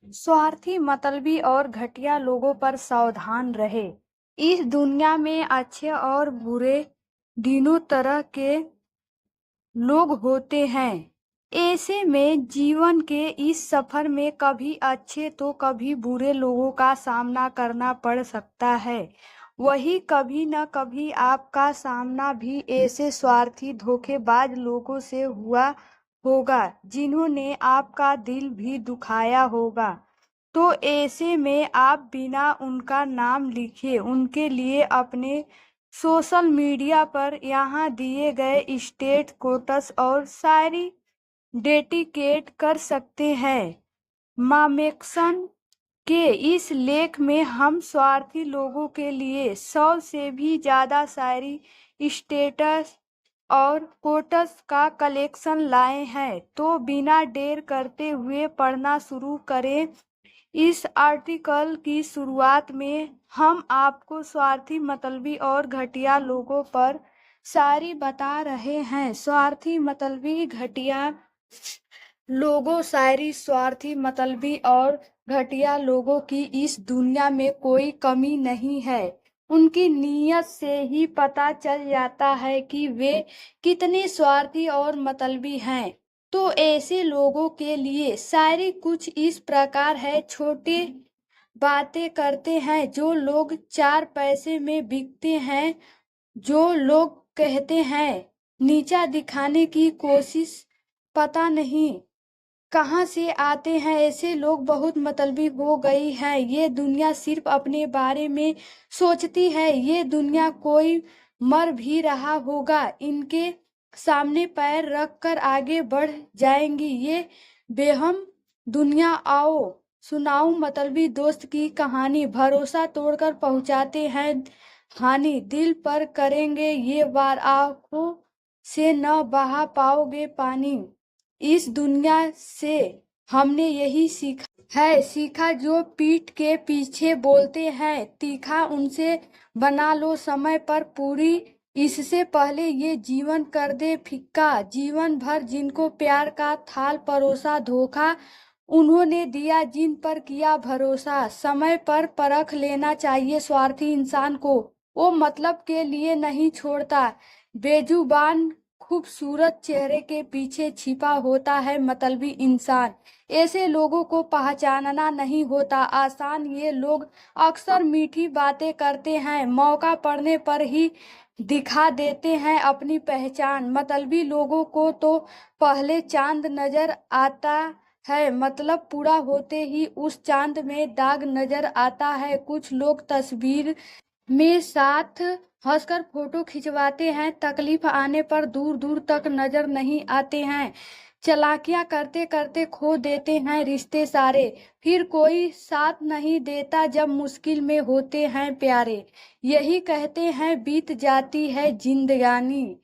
स्वार्थी, मतलबी और घटिया लोगों पर सावधान रहे। इस दुनिया में अच्छे और बुरे दोनों तरह के लोग होते हैं। ऐसे में जीवन के इस सफर में कभी अच्छे तो कभी बुरे लोगों का सामना करना पड़ सकता है। वही कभी न कभी आपका सामना भी ऐसे स्वार्थी, धोखेबाज लोगों से हुआ होगा जिन्होंने आपका दिल भी दुखाया होगा। तो ऐसे में आप बिना उनका नाम लिखे उनके लिए अपने सोशल मीडिया पर यहाँ दिए गए स्टेट कोट्स और शायरी डेडिकेट कर सकते हैं। मामेक्सन के इस लेख में हम स्वार्थी लोगों के लिए 100 से भी ज्यादा शायरी, स्टेटस और कोट्स का कलेक्शन लाए हैं। तो बिना देर करते हुए पढ़ना शुरू करें। इस आर्टिकल की शुरुआत में हम आपको स्वार्थी, मतलबी और घटिया लोगों पर शायरी बता रहे हैं। स्वार्थी, मतलबी, घटिया लोगों शायरी। स्वार्थी, मतलबी और घटिया लोगों की इस दुनिया में कोई कमी नहीं है। उनकी नीयत से ही पता चल जाता है कि वे कितने स्वार्थी और मतलबी हैं। तो ऐसे लोगों के लिए शायरी कुछ इस प्रकार है। छोटे बातें करते हैं जो लोग 4 पैसे में बिकते हैं, जो लोग कहते हैं नीचा दिखाने की कोशिश, पता नहीं कहाँ से आते हैं ऐसे लोग, बहुत मतलबी हो गई है ये दुनिया, सिर्फ अपने बारे में सोचती है ये दुनिया। कोई मर भी रहा होगा इनके सामने पैर रख कर आगे बढ़ जाएंगी ये बेहम दुनिया। आओ सुनाऊं मतलबी दोस्त की कहानी। भरोसा तोड़कर पहुंचाते हैं हानि, दिल पर करेंगे ये वार, आंखों से न बहा पाओगे पानी। इस दुनिया से हमने यही सीखा जो पीठ के पीछे बोलते हैं तीखा, उनसे बना लो समय पर पूरी। इससे पहले ये जीवन कर दे फिक्का, जीवन भर जिनको प्यार का थाल परोसा, धोखा उन्होंने दिया जिन पर किया भरोसा। समय पर परख लेना चाहिए स्वार्थी इंसान को, वो मतलब के लिए नहीं छोड़ता। बेजुबान खूबसूरत चेहरे के पीछे छिपा होता है मतलबी इंसान। ऐसे लोगों को पहचानना नहीं होता आसान। ये लोग अक्सर मीठी बातें करते हैं, मौका पड़ने पर ही दिखा देते हैं अपनी पहचान। मतलबी लोगों को तो पहले चांद नजर आता है, मतलब पूरा होते ही उस चांद में दाग नजर आता है। कुछ लोग तस्वीर में साथ हंसकर फोटो खिंचवाते हैं, तकलीफ आने पर दूर दूर तक नजर नहीं आते हैं। चालाकियां करते करते खो देते हैं रिश्ते सारे, फिर कोई साथ नहीं देता जब मुश्किल में होते हैं प्यारे। यही कहते हैं बीत जाती है जिंदगानी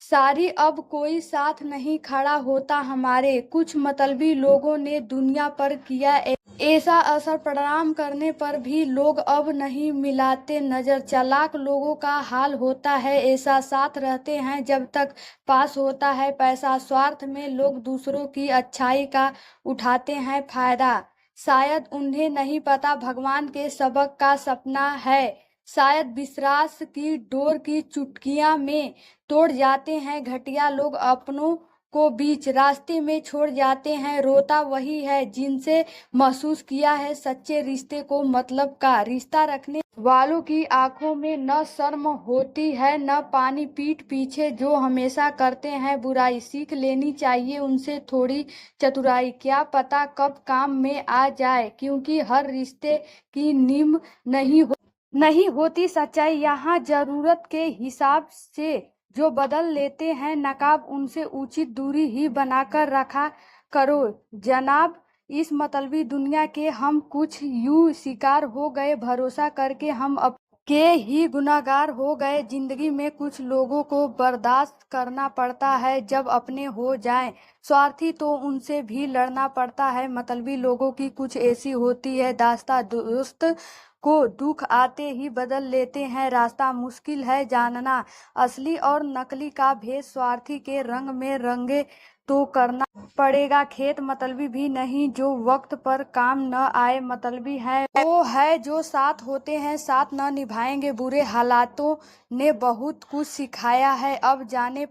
सारी, अब कोई साथ नहीं खड़ा होता हमारे। कुछ मतलबी लोगों ने दुनिया पर किया ऐसा असर, प्रणाम करने पर भी लोग अब नहीं मिलाते नजर। चालाक लोगों का हाल होता है ऐसा, साथ रहते हैं जब तक पास होता है पैसा। स्वार्थ में लोग दूसरों की अच्छाई का उठाते हैं फायदा, शायद उन्हें नहीं पता भगवान के सबक का सपना है। शायद विश्वास की डोर की चुटकियां में तोड़ जाते हैं घटिया लोग, अपनों को बीच रास्ते में छोड़ जाते हैं। रोता वही है जिनसे महसूस किया है सच्चे रिश्ते को, मतलब का रिश्ता रखने वालों की आंखों में न शर्म होती है न पानी। पीठ पीछे जो हमेशा करते हैं बुराई, सीख लेनी चाहिए उनसे थोड़ी चतुराई। क्या पता कब काम में आ जाए, क्योंकि हर रिश्ते की नींव नहीं होती सच्चाई। यहाँ जरूरत के हिसाब से जो बदल लेते हैं नकाब, उनसे उचित दूरी ही बनाकर रखा करो जनाब। इस मतलबी दुनिया के हम कुछ यूं शिकार हो गए, भरोसा करके हम अब के ही गुनाहगार हो गए। जिंदगी में कुछ लोगों को बर्दाश्त करना पड़ता है जब अपने हो जाएं स्वार्थी, तो उनसे भी लड़ना पड़ता है। मतलबी लोगों की कुछ ऐसी होती है दास्तां दोस्त, को दुख आते ही बदल लेते हैं। रास्ता मुश्किल है जानना, असली और नकली का भेद स्वार्थी के रंग में रंगे तो करना पड़ेगा। खेत मतलबी भी नहीं जो वक्त पर काम न आए, मतलबी है वो है जो साथ होते हैं साथ न निभाएंगे। बुरे हालातों ने बहुत कुछ सिखाया है, अब जाने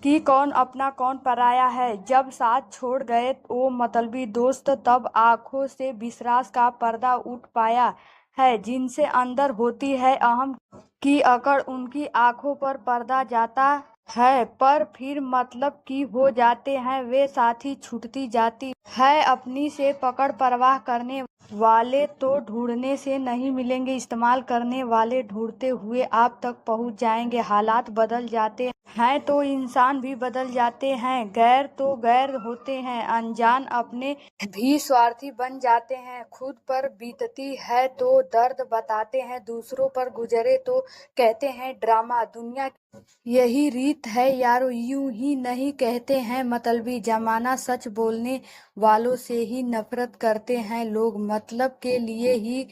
कि कौन अपना कौन पराया है। जब साथ छोड़ गए वो मतलबी दोस्त, तब आंखों से विश्वास का पर्दा उठ पाया है। जिनसे अंदर होती है अहम की अकड़, उनकी आंखों पर पर्दा जाता है, पर फिर मतलब की हो जाते हैं वे साथी। छूटती जाती है अपनी से पकड़, परवाह करने वाले तो ढूंढने से नहीं मिलेंगे, इस्तेमाल करने वाले ढूंढते हुए आप तक पहुंच जाएंगे। हालात बदल जाते हैं तो इंसान भी बदल जाते हैं, गैर तो गैर होते हैं, अनजान अपने भी स्वार्थी बन जाते हैं। खुद पर बीतती है तो दर्द बताते हैं, दूसरों पर गुजरे तो कहते हैं ड्रामा। दुनिया यही रीत है यारो, यूं ही नहीं कहते हैं मतलबी। जमाना सच बोलने वालों से ही नफरत करते हैं लोग, मतलब के लिए ही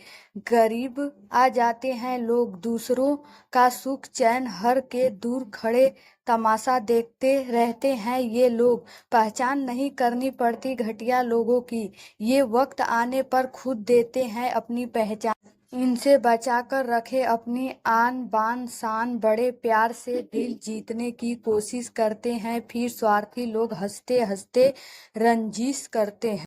गरीब आ जाते हैं लोग। दूसरों का सुख चैन हर के दूर खड़े तमाशा देखते रहते हैं ये लोग। पहचान नहीं करनी पड़ती घटिया लोगों की, ये वक्त आने पर खुद देते हैं अपनी पहचान। इनसे बचा कर रखे अपनी आन बान शान, बड़े प्यार से दिल जीतने की कोशिश करते हैं, फिर स्वार्थी लोग हंसते हंसते रंजिश करते हैं।